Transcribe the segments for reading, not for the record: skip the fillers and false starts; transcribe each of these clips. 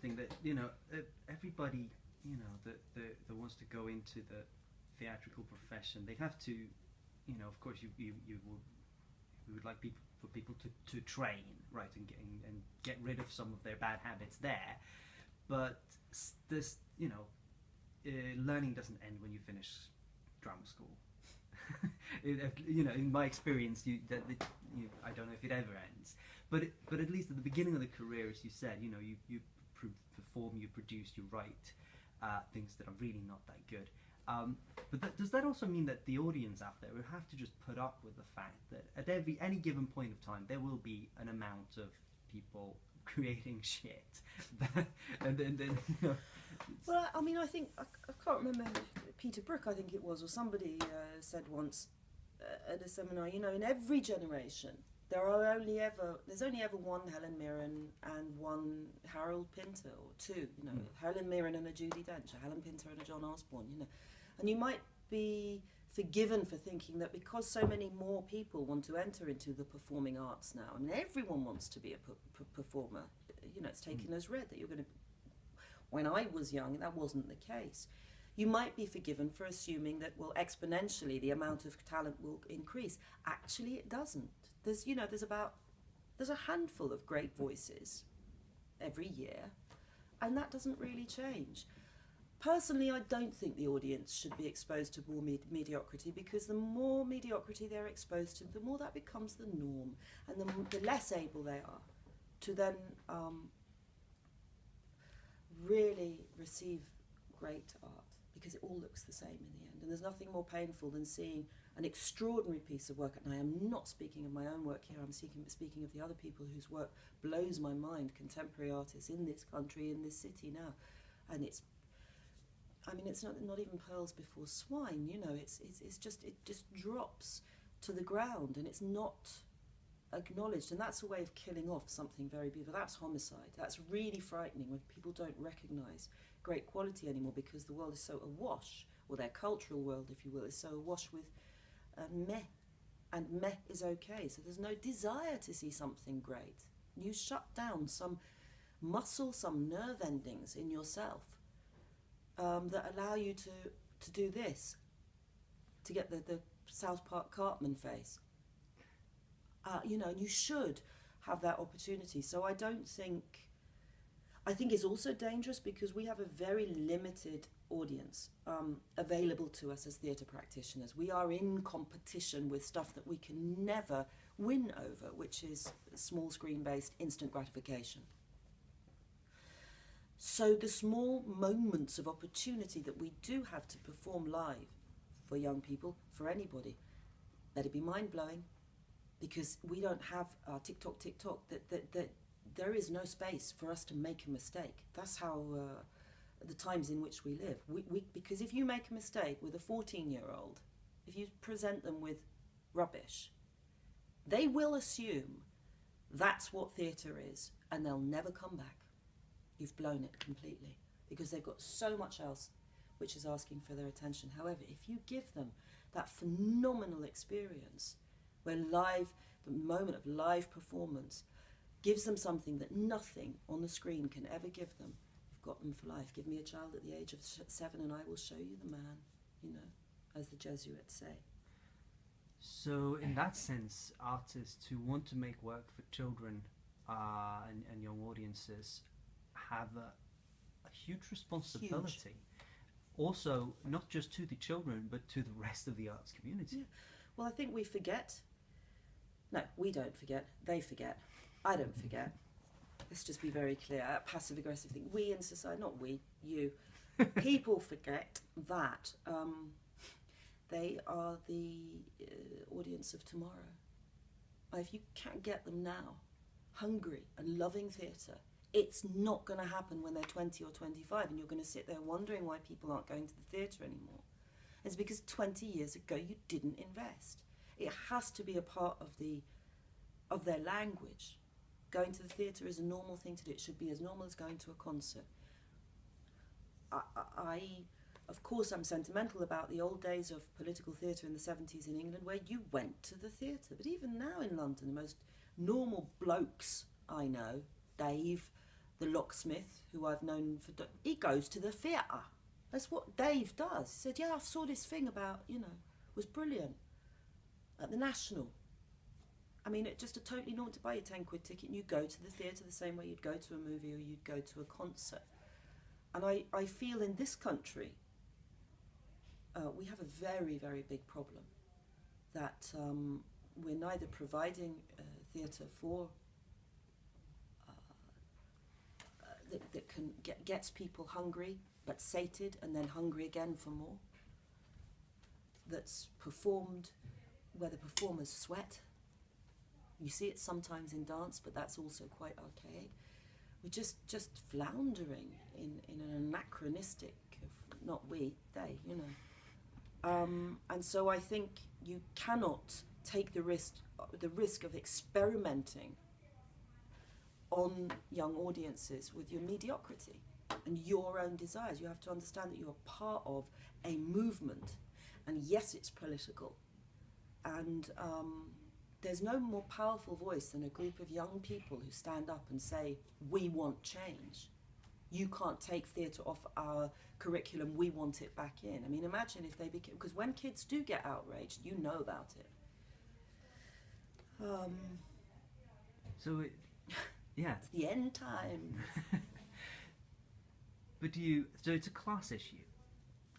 something that everybody that wants to go into the theatrical profession, they have to, of course, we would like for people to train, right, and get rid of some of their bad habits there, but this learning doesn't end when you finish drama school. In my experience, I don't know if it ever ends, but at least at the beginning of the career, as you said, you perform, you produce, you write things that are really not that good. But does that also mean that the audience out there will have to just put up with the fact that at any given point of time there will be an amount of people creating shit, and then Well, I mean, I think I can't remember, Peter Brook, I think it was, or somebody said once at a seminar, in every generation there's only ever one Helen Mirren and one Harold Pinter, or two, Helen Mirren and a Judi Dench, a Helen Pinter and a John Osborne, and you might be forgiven for thinking that because so many more people want to enter into the performing arts now. I mean, everyone wants to be a performer. It's taken as read that you're going to. When I was young, that wasn't the case. You might be forgiven for assuming that, well, exponentially the amount of talent will increase. Actually, it doesn't. There's a handful of great voices every year, and that doesn't really change. Personally, I don't think the audience should be exposed to more mediocrity, because the more mediocrity they're exposed to, the more that becomes the norm, and the less able they are to then really receive great art, because it all looks the same in the end. And there's nothing more painful than seeing an extraordinary piece of work, and I am not speaking of my own work here, I'm speaking of the other people whose work blows my mind, contemporary artists in this country, in this city now. And it's not even pearls before swine, it just drops to the ground, and it's not acknowledged, and that's a way of killing off something very beautiful. That's homicide. That's really frightening when people don't recognise great quality anymore, because the world is so awash, or their cultural world, if you will, is so awash with meh, and meh is okay. So there's no desire to see something great. You shut down some muscle, some nerve endings in yourself that allow you to do this, to get the South Park Cartman face. And you should have that opportunity. So I think it's also dangerous because we have a very limited audience available to us as theatre practitioners. We are in competition with stuff that we can never win over, which is small screen-based instant gratification. So the small moments of opportunity that we do have to perform live for young people, for anybody, let it be mind-blowing, because we don't have tick-tock, that there is no space for us to make a mistake. That's how the times in which we live. Because if you make a mistake with a 14-year-old, if you present them with rubbish, they will assume that's what theatre is, and they'll never come back. You've blown it completely, because they've got so much else which is asking for their attention. However, if you give them that phenomenal experience where the moment of live performance gives them something that nothing on the screen can ever give them, you've got them for life. Give me a child at the age of 7 and I will show you the man, as the Jesuits say. So in that sense, artists who want to make work for children and young audiences have a huge responsibility. Huge. Also, not just to the children, but to the rest of the arts community. Yeah. Well, I think we forget. No, we don't forget. They forget. I don't forget. Let's just be very clear. That passive-aggressive thing. We in society, not we, you. People forget that they are the audience of tomorrow. If you can't get them now, hungry and loving theatre, it's not going to happen when they're 20 or 25, and you're going to sit there wondering why people aren't going to the theatre anymore. It's because 20 years ago you didn't invest. It has to be a part of their language. Going to the theatre is a normal thing to do. It should be as normal as going to a concert. Of course, I'm sentimental about the old days of political theatre in the 70s in England, where you went to the theatre. But even now in London, the most normal blokes I know, Dave, the locksmith, who I've known he goes to the theatre. That's what Dave does. He said, yeah, I saw this thing about, it was brilliant at the National. I mean, it's just a totally normal to buy a 10 quid ticket and you go to the theatre the same way you'd go to a movie or you'd go to a concert. And I feel in this country, we have a very, very big problem that we're neither providing theatre for that can gets people hungry but sated and then hungry again for more, that's performed where the performers sweat. You see it sometimes in dance, but that's also quite archaic. We're just floundering in an anachronistic, not we, they, and so I think you cannot take the risk of experimenting on young audiences with your mediocrity and your own desires. You have to understand that you're part of a movement, and yes, it's political, and there's no more powerful voice than a group of young people who stand up and say, we want change. You can't take theatre off our curriculum, we want it back in. I mean, imagine if they became, because when kids do get outraged, you know about it. So, yeah. It's the end times. But so it's a class issue,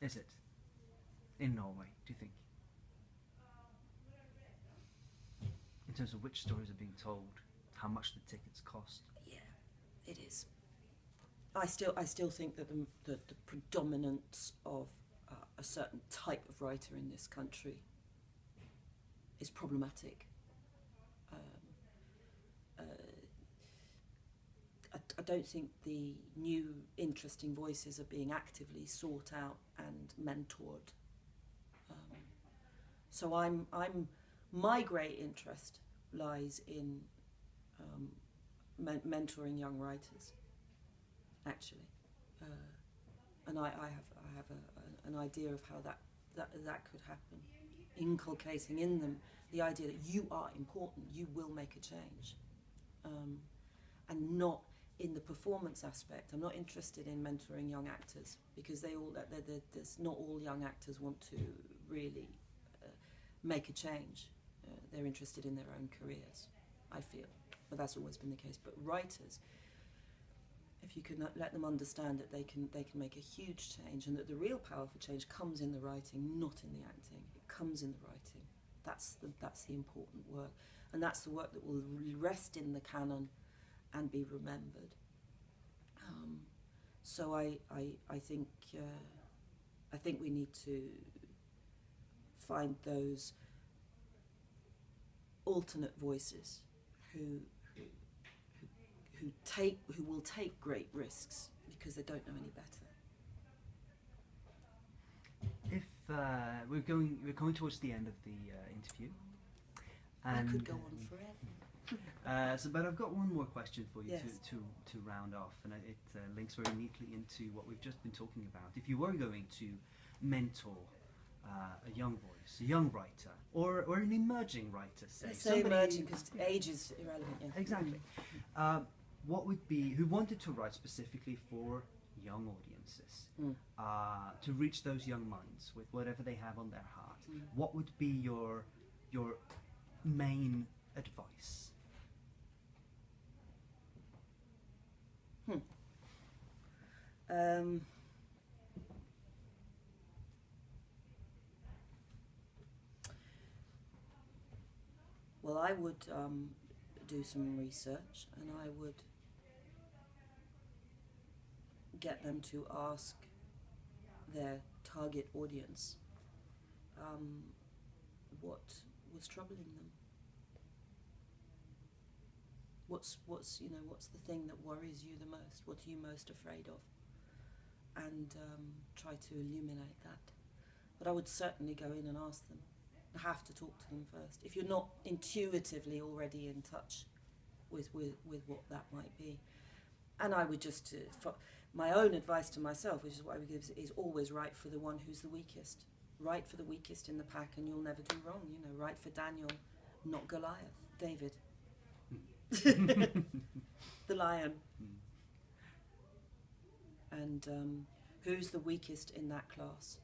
is it? In Norway, do you think? In terms of which stories are being told, how much the tickets cost? Yeah, it is. I still think that the predominance of a certain type of writer in this country is problematic. I don't think the new interesting voices are being actively sought out and mentored. So my great interest lies in mentoring young writers, actually, and I have an idea of how that could happen, inculcating in them the idea that you are important, you will make a change, and not in the performance aspect. I'm not interested in mentoring young actors because not all young actors want to really make a change. They're interested in their own careers, I feel, but that's always been the case. But writers, if you can let them understand that they can make a huge change, and that the real power for change comes in the writing, not in the acting. It comes in the writing. That's the important work, and that's the work that will rest in the canon and be remembered. So I think we need to find those alternate voices who will take great risks because they don't know any better. If we're coming towards the end of the interview, and I could go on forever. But I've got one more question for you. Yes. to round off, and it links very neatly into what we've just been talking about. If you were going to mentor a young voice, a young writer, or an emerging writer, say emerging because age is irrelevant. Yeah. Exactly. What would be, who wanted to write specifically for young audiences, to reach those young minds with whatever they have on their heart? What would be your main advice? Well, I would do some research, and I would get them to ask their target audience what was troubling them. What's the thing that worries you the most? What are you most afraid of? And try to illuminate that. But I would certainly go in and ask them. I have to talk to them first. If you're not intuitively already in touch with what that might be. And I would just, my own advice to myself, which is what I would give, is always write for the one who's the weakest. Write for the weakest in the pack and you'll never do wrong. Write for Daniel, not Goliath. David. The lion. and who's the weakest in that class,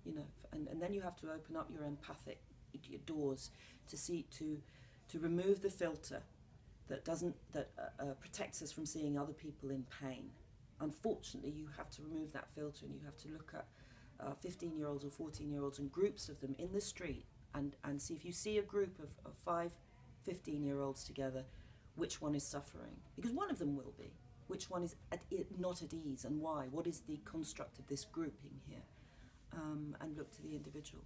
you know, and then you have to open up your empathic doors to see, to remove the filter that protects us from seeing other people in pain. Unfortunately, you have to remove that filter, and you have to look at 15-year-olds or 14-year-olds and groups of them in the street, and see, if you see a group of 5 15-year-olds together, which one is suffering? Because one of them will be. Which one is not at ease, and why? What is the construct of this grouping here? And look to the individual.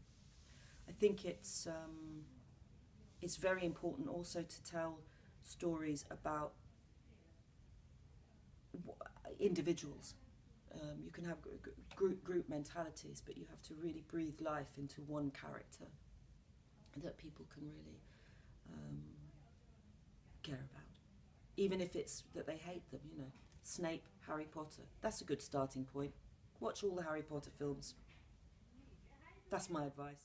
I think it's very important also to tell stories about individuals. You can have group mentalities, but you have to really breathe life into one character that people can really care about. Even if it's that they hate them, you know. Snape, Harry Potter, that's a good starting point. Watch all the Harry Potter films. That's my advice.